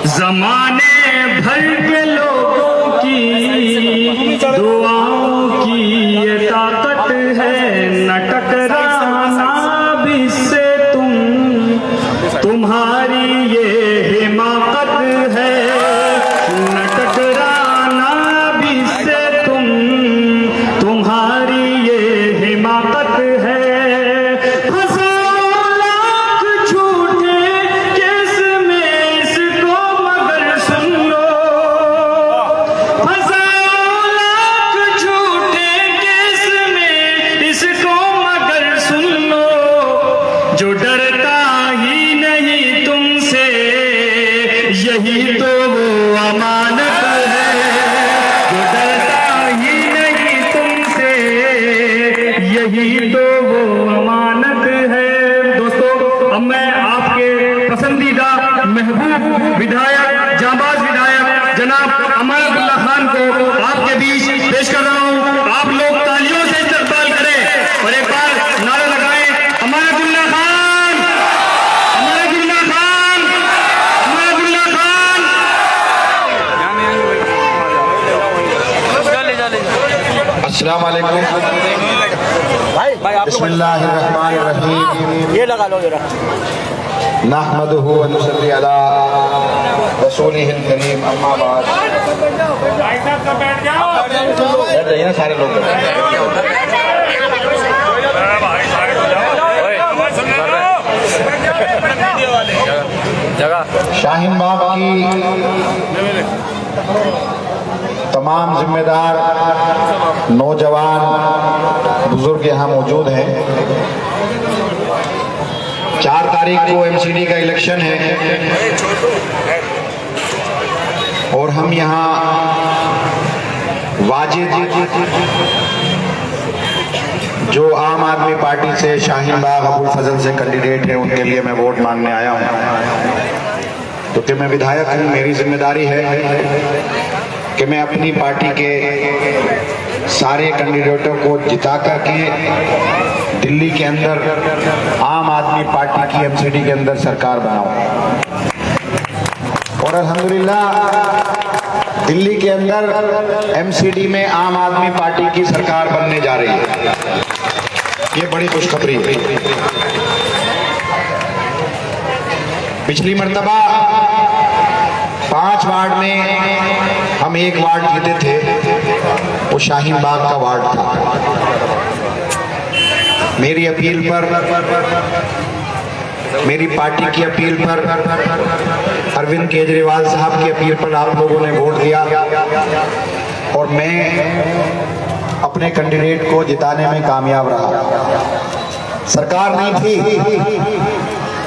जमाने भर के लोगों की दुआओं की ये ताकत है, न टकराना भी इससे तुम्हारी ये हिमाकत है, न टकराना भी इससे तुम्हारी ये हिमाकत है। जो डरता ही नहीं तुमसे यही तो वो अमानत है, जो डरता ही नहीं तुमसे यही तो वो अमानत है। दोस्तों, अब मैं आपके पसंदीदा महबूब विधायक, जाबाज विधायक जनाब अमानतुल्लाह खान को आपके बीच पेश कर रहा हूं। आप लोग तालियों से इस्तकबाल करें और एक बार नारा लगाएं, अमानतुल्लाह खान, अमानतुल्लाह खान, अमानतुल्लाह खान। अस्सलाम वालेकुम। बिस्मिल्लाहिर्रहमानिर्रहीम। ये लगा लो जरा। नहमदुहु व नुसल्ली अला रसूलिहिल करीम, अम्मा बाद। बैठ जाइए ना सारे लोग। शाहीन बाग की तमाम जिम्मेदार नौजवान बुजुर्ग यहाँ मौजूद हैं। 4 तारीख को एमसीडी का इलेक्शन है और हम यहाँ वाजिद जो आम आदमी पार्टी से शाहीन बाग अबुल फजल से कैंडिडेट है, उनके लिए मैं वोट मांगने आया हूँ। क्योंकि मैं विधायक हूँ, मेरी जिम्मेदारी है कि मैं अपनी पार्टी के सारे कैंडिडेटों को जिता करके दिल्ली के अंदर आम आदमी पार्टी की एमसीडी के अंदर सरकार बनाऊं। और अल्हम्दुलिल्लाह दिल्ली के अंदर एमसीडी में आम आदमी पार्टी की सरकार बनने जा रही है। ये बड़ी खुशखबरी है। पिछली मर्तबा 5 वार्ड में हम 1 वार्ड जीते थे, वो शाहीन बाग का वार्ड था। मेरी अपील पर, मेरी पार्टी की अपील पर, अरविंद केजरीवाल साहब की अपील पर आप लोगों ने वोट दिया और मैं अपने कैंडिडेट को जिताने में कामयाब रहा। सरकार नहीं थी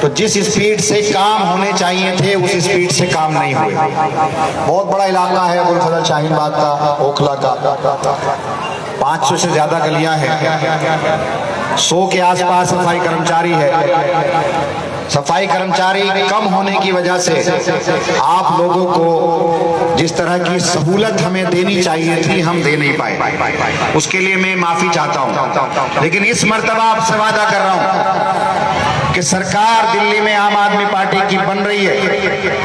तो जिस स्पीड से काम होने चाहिए थे उस स्पीड से काम नहीं हुए। बहुत बड़ा इलाका है अबुल फजल शाहीन बाग का, ओखला का। 500 से ज्यादा गलियां हैं, 100 के आसपास सफाई कर्मचारी है। सफाई कर्मचारी कम होने की वजह से आप लोगों को जिस तरह की सहूलत हमें देनी चाहिए थी हम दे नहीं पाए, उसके लिए मैं माफी चाहता हूं। लेकिन इस मर्तबा आपसे वादा कर रहा हूं कि सरकार दिल्ली में आम आदमी पार्टी की बन रही है।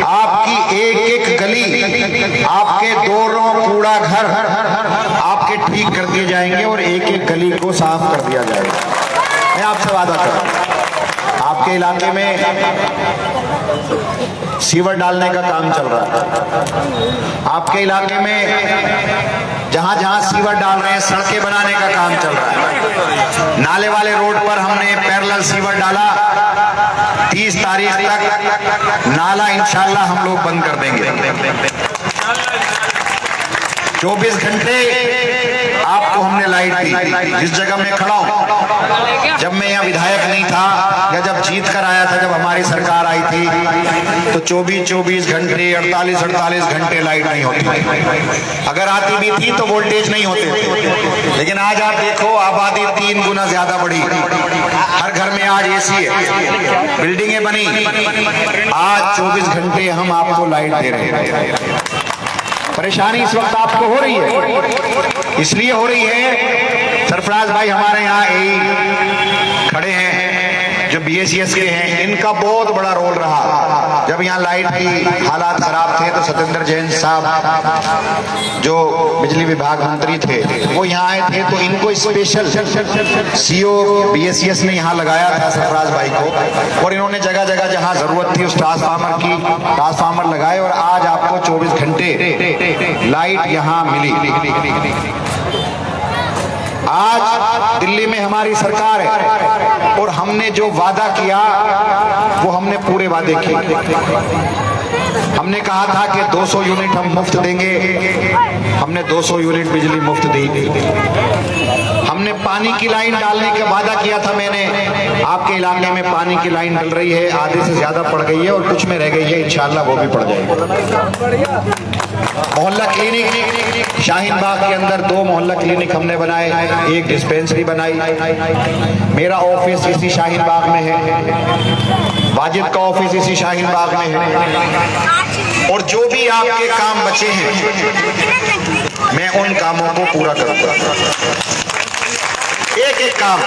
आपकी एक एक गली, आपके दोरों कूड़ा घर आपके ठीक कर दिए जाएंगे और एक एक गली को साफ कर दिया जाएगा। मैं आपसे वादा कर रहा हूं। आपके इलाके में सीवर डालने का काम चल रहा है। आपके इलाके में जहां जहां सीवर डाल रहे हैं सड़कें बनाने का काम चल रहा है। नाले वाले रोड पर हमने पैरेलल सीवर डाला। 30 तारीख तक नाला इंशाल्लाह हम लोग बंद कर देंगे। 24 घंटे आपको हमने लाइट दी। जिस जगह मैं खड़ा हूं, जब मैं यहाँ विधायक नहीं था या जब जीत कर आया था, जब हमारी सरकार आई थी तो 24 घंटे 48 घंटे लाइट नहीं होती। अगर आती भी थी तो वोल्टेज नहीं होते थे। लेकिन आज आप देखो, आबादी 3 गुना ज्यादा बढ़ी। हर घर में आज एसी है, बिल्डिंगें बनी। आज 24 घंटे हम आपको लाइट दे रहे हैं। परेशानी इस वक्त आपको हो रही है, इसलिए हो रही है, सरफराज भाई हमारे यहाँ यही खड़े हैं, जो BACS के हैं, इनका बहुत बड़ा रोल रहा। जब यहाँ लाइट की हालात खराब थे तो सत्येंद्र जैन साहब जो बिजली विभाग मंत्री थे वो यहाँ आए थे, तो इनको स्पेशल CO BACS ने यहाँ लगाया था सरफराज भाई को, और इन्होंने जगह जगह जहाँ जरूरत थी उस ट्रांसफार्मर लगाए, और आज आपको 24 घंटे लाइट यहाँ मिली। आज दिल्ली में हमारी सरकार है और हमने जो वादा किया वो हमने पूरे वादे किए। हमने कहा था कि 200 यूनिट हम मुफ्त देंगे, हमने 200 यूनिट बिजली मुफ्त दी। हमने पानी की लाइन डालने का वादा किया था मैंने, आपके इलाके में पानी की लाइन डल रही है, आधे से ज्यादा पड़ गई है और कुछ में रह गई है, इंशाल्लाह वो भी पड़ जाएगी। मोहल्ला क्लिनिक शाहीन बाग के अंदर 2 मोहल्ला क्लिनिक हमने बनाए, 1 डिस्पेंसरी बनाई। मेरा ऑफिस इसी शाहीन बाग में है, वाजिद का ऑफिस इसी शाहीन बाग में है, और जो भी आपके काम बचे हैं मैं उन कामों को पूरा करूंगा। एक काम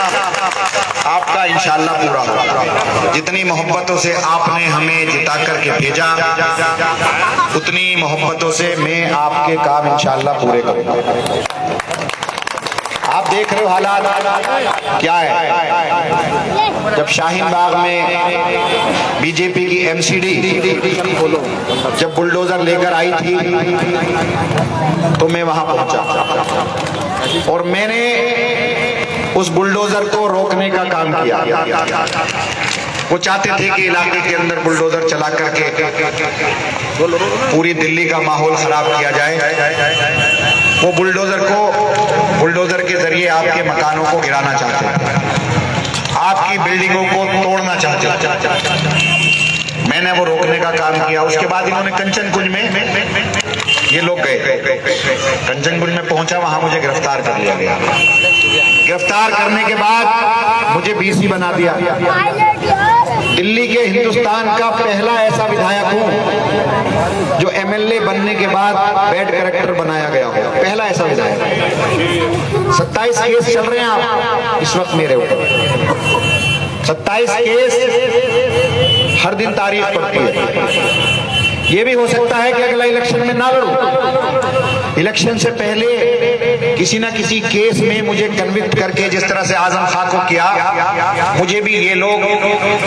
आपका इंशाल्लाह पूरा होगा। जितनी मोहब्बतों से आपने हमें जिता करके भेजा, उतनी मोहब्बतों से मैं आपके काम इंशाल्लाह पूरे करूंगा। आप देख रहे हो हालात क्या है। जब शाहीन बाग में बीजेपी की MCD जब बुलडोजर लेकर आई थी तो मैं वहां पहुंचा और मैंने उस बुलडोजर को रोकने का काम किया। वो चाहते थे कि इलाके के अंदर बुलडोजर चला करके पूरी दिल्ली का माहौल खराब किया जाए। वो बुलडोजर के जरिए आपके मकानों को गिराना चाहते हैं, आपकी बिल्डिंगों को तोड़ना चाहते हैं। मैंने वो रोकने का काम किया। उसके बाद इन्होंने कंचन कुंज में ये लोग गए, कंचन कुंज में पहुंचा, वहां मुझे गिरफ्तार कर लिया गया। गिरफ्तार करने के बाद मुझे BC बना दिया। दिल्ली के हिंदुस्तान का पहला ऐसा विधायक हूं जो MLA बनने के बाद बैड कैरेक्टर बनाया गया हो, पहला ऐसा विधायक। 27 केस चल रहे हैं आप इस वक्त मेरे ऊपर, 27 केस, हर दिन तारीख पड़ती है। ये भी हो सकता है कि अगला इलेक्शन में ना लड़ूं। इलेक्शन से पहले किसी ना किसी केस में मुझे कन्विक्ट करके, जिस तरह से आजम खां को किया, मुझे भी ये लोग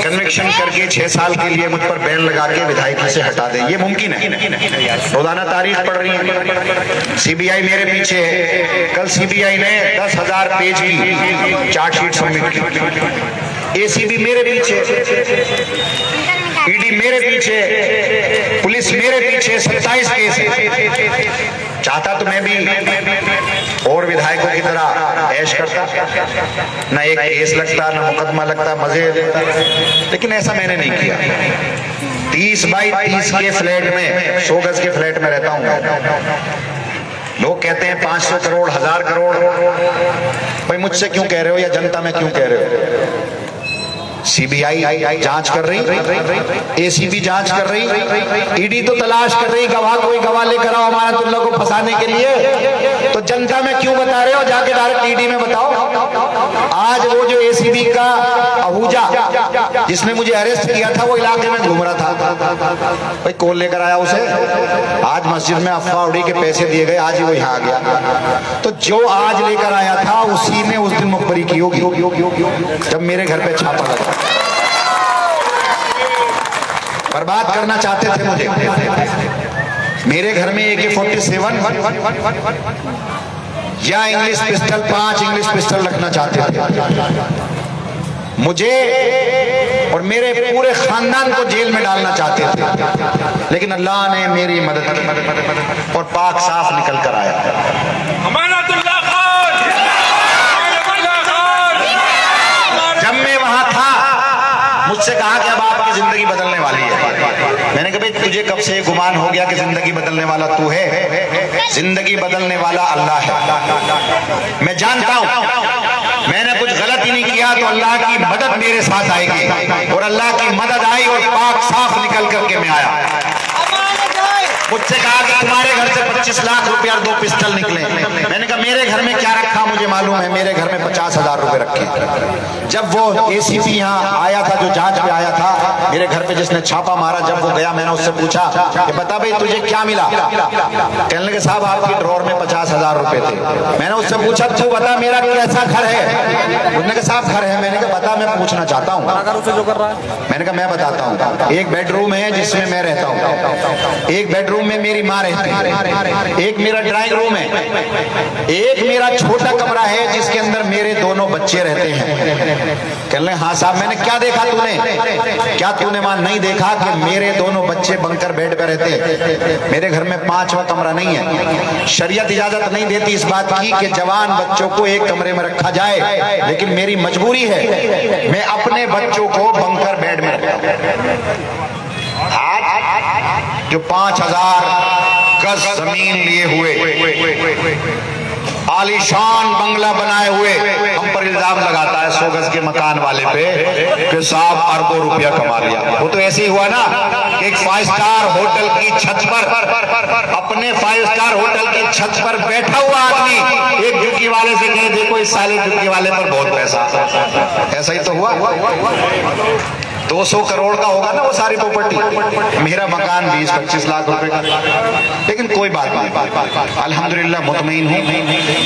कन्विक्शन करके 6 साल के लिए मुझ पर बैन लगा के विधायकी से हटा दें। ये मुमकिन है। रोजाना तारीख पड़ रही है। CBI मेरे पीछे है। कल CBI ने 10,000 पेज की चार्जशीट सबमिट की। ACB मेरे पीछे, ED मेरे पीछे, पुलिस मेरे पीछे, 27 केस है। चाहता तो मैं भी और विधायकों की तरह ऐश करता, ना एक केस लगता, ना मुकदमा लगता, मजे लेता, लेकिन ऐसा मैंने नहीं किया। 30 बाई 30 के फ्लैट में, 100 गज के फ्लैट में रहता हूं। लोग कहते हैं 500 करोड़, 1000 करोड़। भाई मुझसे क्यों कह रहे हो या जनता में क्यों कह रहे हो? CBI जांच कर रही, ACB जांच कर रही, ED तो तलाश कर रही गवाह, कोई गवाह लेकर आओ अमानतुल्लाह को फंसाने के लिए। तो जनता में क्यों बता रहे हो? जाके डायरेक्ट ED में बताओ। आज वो जो ACB का आहूजा जिसने मुझे अरेस्ट किया था वो इलाके में घूम रहा था। भाई कौन लेकर आया उसे? आज मस्जिद में अफवाह उड़ी के पैसे दिए गए, आज ही वो यहाँ आ गया। तो जो आज लेकर आया था उसी ने उस दिन मुखबरी की होगी जब मेरे घर पे छापा लगा। बर्बाद करना चाहते थे मुझे। मेरे घर में AK-47 या इंग्लिश पिस्टल, 5 इंग्लिश पिस्टल रखना चाहते थे। मुझे और मेरे पूरे खानदान को जेल में डालना चाहते थे, लेकिन अल्लाह ने मेरी मदद की और पाक साफ निकल कर आया। जब मैं वहां था मुझसे कहा कि अब आपकी जिंदगी बदलने वाली है। मैंने कहा भाई तुझे कब से गुमान हो गया कि जिंदगी बदलने वाला तू है? जिंदगी बदलने वाला अल्लाह है। मैं जानता हूं मैंने कुछ गलत ही नहीं किया तो अल्लाह की मदद मेरे साथ आएगी, और अल्लाह की मदद आई और पाक साफ निकल करके मैं आया। मुझसे कहा कि तुम्हारे घर से 25 लाख रुपया और 2 पिस्टल निकले। मैंने कहा मेरे घर में क्या रखा मुझे मालूम है, मेरे घर में 50,000 रुपए रखे। जब वो ACP यहाँ आया था, जो जांच पे आया था मेरे घर पे, जिसने छापा मारा, जब वो गया मैंने उससे पूछा कि बता भाई तुझे क्या मिला। कहने लगे साहब आपकी ड्रॉर में 50,000 रुपए थे। मैंने उससे पूछा तू बता मेरा कैसा घर है। उसने कहा साहब घर है। मैंने कहा बता, मैं पूछना चाहता हूँ। मैंने कहा मैं बताता हूँ। एक बेडरूम है जिसमें मैं रहता हूँ, एक बेडरूम में मेरी माँ रहती है, एक मेरा ड्राइंग रूम है, एक मेरा छोटा कमरा है जिसके अंदर मेरे दोनों बच्चे रहते हैं। कहने लगे हाँ साहब। मैंने क्या देखा तूने, क्या तूने वहां नहीं देखा कि मेरे दोनों बच्चे बंकर बेड पे रहते हैं। मेरे घर में 5वां कमरा नहीं है। शरीयत इजाजत नहीं देती इस बात की कि जवान बच्चों को एक कमरे में रखा जाए, लेकिन मेरी मजबूरी है, मैं अपने बच्चों को बंकर बेड में रखता हूं। आज जो 5,000 गज जमीन लिए हुए, आलीशान बंगला बनाए हुए, हम पर इल्जाम लगाता है 100 गज के मकान वाले पे कि साहब अरबों रुपया कमा लिया। वो तो ऐसे ही हुआ ना कि एक 5 स्टार होटल की छत पर, अपने 5 स्टार होटल की छत पर बैठा हुआ आदमी एक झुग्गी वाले से कहे देखो इस साले झुग्गी वाले पर बहुत पैसा। ऐसा ही तो हुआ। 200 करोड़ का होगा ना वो सारी प्रॉपर्टी, मेरा मकान 20-25 लाख रुपए का। लेकिन कोई बात नहीं, अल्हम्दुलिल्लाह मुतमईन हूँ,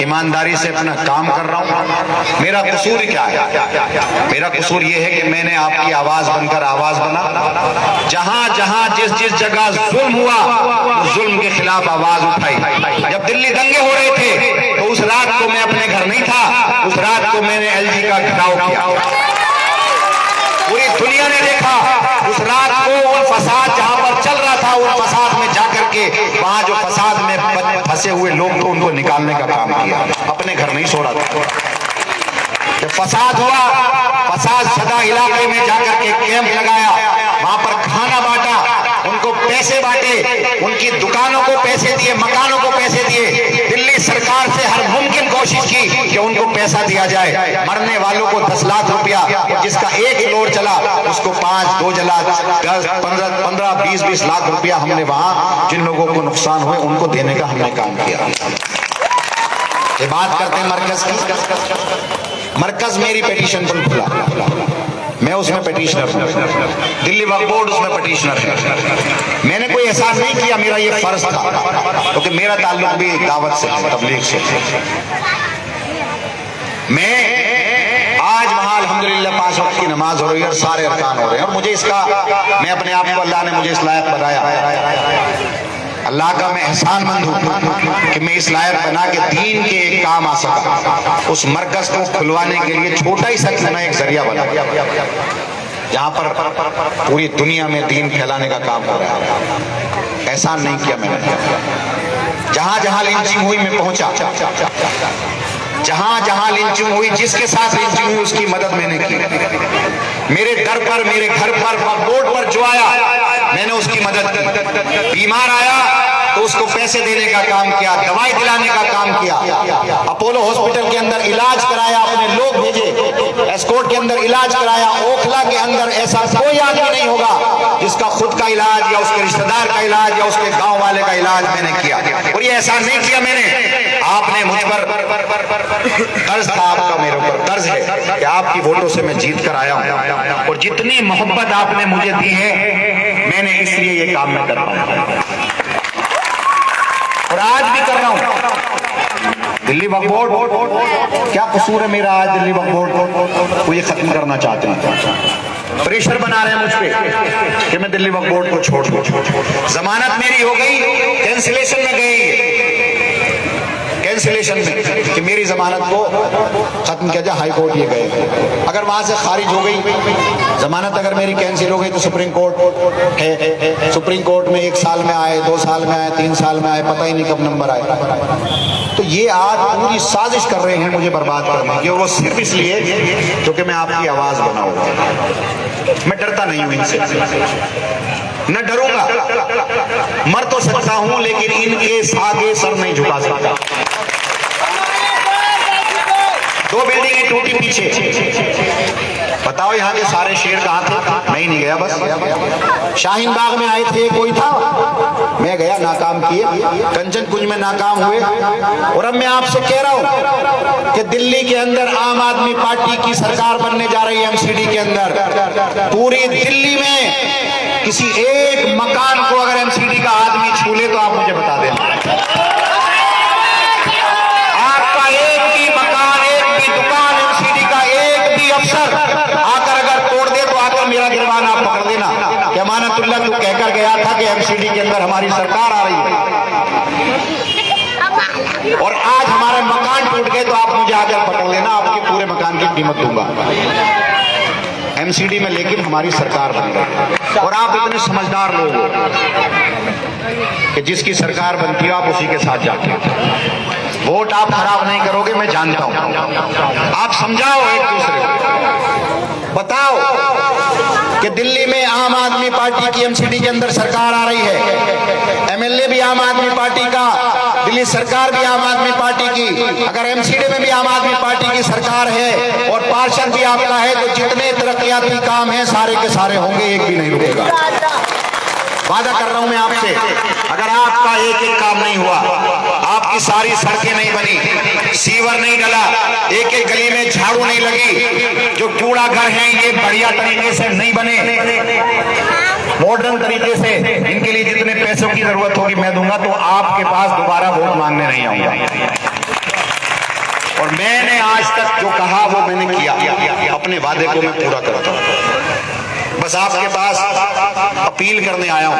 ईमानदारी से अपना काम कर रहा हूँ। मेरा कसूर क्या है? मेरा कसूर ये है कि मैंने आपकी आवाज बनकर आवाज बना। जहां जहां जिस जिस जगह जुल्म हुआ, उस जुल्म के खिलाफ आवाज उठाई। जब दिल्ली दंगे हो रहे थे तो उस रात को मैं अपने घर नहीं था, उस रात को मैंने LG का घेराव किया। पूरी दुनिया ने देखा उस रात को, उन फसाद जहां पर चल रहा था, उन फसाद में जाकर के वहां जो फसाद में फंसे हुए लोग थे उनको निकालने का काम किया। अपने घर नहीं सो रहा था। जब फसाद हुआ, फसाद सदा इलाके में जाकर के कैंप लगाया, वहां पर खाना बांटा, उनको पैसे बांटे, उनकी दुकानों को पैसे दिए, मकानों को पैसे दिए। दिल्ली सरकार से हर मुमकिन कोशिश की कि उनको पैसा दिया जाए। मरने वालों को 10 लाख रुपया, जिसका एक फ्लोर चला उसको 5, 2 लाख, 10, 15, 20 लाख रुपया हमने वहां जिन लोगों को नुकसान हुए उनको देने का हमने काम किया। ये बात करते हैं मरकज की। मरकज मेरी पिटीशन पर खुला, मैं उसमें पिटीशनर हूं, दिल्ली वक्फ बोर्ड उसमें पिटीशनर है। मैंने कोई एहसास नहीं किया, मेरा ये फर्ज था, क्योंकि मेरा ताल्लुक भी दावत से, तबलीग से। मैं आज वहां अल्हम्दुलिल्लाह 5 वक्त की नमाज हो रही है और सारे अरकान हो रहे हैं, और मुझे इसका, मैं अपने आप को, अल्लाह ने मुझे इस लायक बनाया। अल्लाह का मैं एहसानमंद हूँ कि मैं इस लायक बना के दीन के एक काम आ सका। उस मरकज को खुलवाने के लिए छोटा ही सा क्यों ना एक जरिया बना, जहां पर पूरी दुनिया में दीन फैलाने का काम हो रहा है। एहसान नहीं किया मैंने। जहां जहां लिंचिंग हुई मैं पहुंचा, जहां जहां लिंचिंग हुई, जिसके साथ लिंचिंग हुई उसकी मदद मैंने की। मेरे दर पर, मेरे घर पर, बोर्ड पर जो आया मैंने उसकी मदद की। बीमार आया तो उसको पैसे देने का काम किया, दवाई दिलाने का काम किया। अपोलो हॉस्पिटल के अंदर इलाज कराया, अपने लोग भेजे, एस्कॉर्ट के अंदर इलाज कराया। ओखला के अंदर ऐसा कोई आदमी नहीं होगा जिसका खुद का इलाज या उसके रिश्तेदार का इलाज या उसके गांव वाले का इलाज मैंने किया। और ये ऐसा नहीं किया मैंने, आपने मुझ पर कर्ज था, आपका मेरे ऊपर कर्ज है कि आपकी वोटों से मैं जीत कर आया हूं, और जितनी मोहब्बत आपने मुझे दी है मैंने इसलिए ये काम मैं कर पाया, और आज भी कर रहा हूं। दिल्ली वक्फ बोर्ड, क्या कसूर है मेरा आज दिल्ली वक्फ बोर्ड को ये खत्म करना चाहते हैं। प्रेशर बना रहे हैं मुझ पे कि मैं दिल्ली वक्फ बोर्ड को छोड़ दूं। जमानत मेरी हो गई, कैंसिलेशन में गई, कैंसिलेशन में कि मेरी जमानत को खत्म किया जाए। हाई कोर्ट ये गए, अगर वहां से खारिज हो गई जमानत, अगर मेरी कैंसिल हो गई तो सुप्रीम कोर्ट है। सुप्रीम कोर्ट में 1 साल में आए, 2 साल में आए, 3 साल में आए, पता ही नहीं कब नंबर आए। तो ये आज पूरी साजिश कर रहे हैं मुझे बर्बाद करने की, और वो सिर्फ इसलिए क्योंकि मैं आपकी आवाज बनाऊं। मैं डरता नहीं हूं इनसे, न डरूंगा। मर तो सकता हूं लेकिन इनके आगे सर नहीं झुका सकता। 2 बिल्डिंगें टूटी पीछे। बताओ यहाँ के सारे शेर कहाँ थे? मैं ही नहीं गया, बस शाहीन बाग में आए थे, कोई था? मैं गया, नाकाम किए, कंचन कुंज में नाकाम हुए। और अब मैं आपसे कह रहा हूं कि दिल्ली के अंदर आम आदमी पार्टी की सरकार बनने जा रही है। एमसीडी के अंदर पूरी दिल्ली में किसी एक मकान को अगर एमसीडी का आदमी छू ले तो आप मुझे बता देना, आपका एक भी मकान, एक भी दुकान, एमसीडी का एक भी अफसर आकर अगर तोड़ दे तो आकर मेरा गिरबान आप पकड़ देना कि अमानतुल्लाह तू कहकर गया था कि एमसीडी के अंदर हमारी सरकार आ रही है और आज हमारे मकान टूट गए तो आप मुझे आकर पकड़ लेना, आपके पूरे मकान की कीमत दूंगा। एमसीडी में लेकिन हमारी सरकार बन गई। और आप इतने समझदार लोग हो कि जिसकी सरकार बनती है आप उसी के साथ जाते हो। वोट आप खराब नहीं करोगे, मैं जानता हूं। आप समझाओ एक दूसरे को, बताओ कि दिल्ली में आम आदमी पार्टी की एमसीडी के अंदर सरकार आ रही है, एमएलए भी आम आदमी पार्टी का, दिल्ली सरकार भी आम आदमी पार्टी की, अगर एमसीडी में भी आम आदमी पार्टी की सरकार है और पार्षद भी आपका है तो जितने तरक्याती काम है सारे के सारे होंगे, एक भी नहीं रुकेगा। वादा कर रहा हूं मैं आपसे, अगर आपका एक एक काम नहीं हुआ, आपकी सारी सड़कें नहीं बनी, सीवर नहीं डला, एक एक गली में झाड़ू नहीं लगी, जो कूड़ा घर है ये बढ़िया तरीके से नहीं बने, मॉडर्न तरीके से, इनके लिए जितने पैसों की जरूरत होगी मैं दूंगा, तो आपके पास दोबारा वोट मांगने नहीं आऊंगा। और मैंने आज तक जो कहा वो मैंने किया, अपने वादे को मैं पूरा करता हूं। बस आपके पास अपील करने आया हूं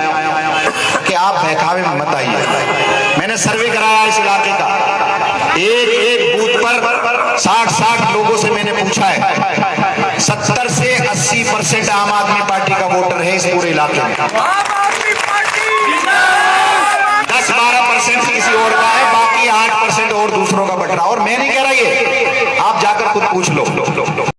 कि आप बहकावे में मत आइए। मैंने सर्वे कराया इस इलाके का, एक एक बूथ पर 60 लोगों से मैंने पूछा है, 70 से 80% आम आदमी पार्टी का वोटर है इस पूरे इलाके में। 10-12% किसी और का है, बाकी 8% और दूसरों का बट रहा। और मैं नहीं कह रहा, ये आप जाकर खुद पूछ लो।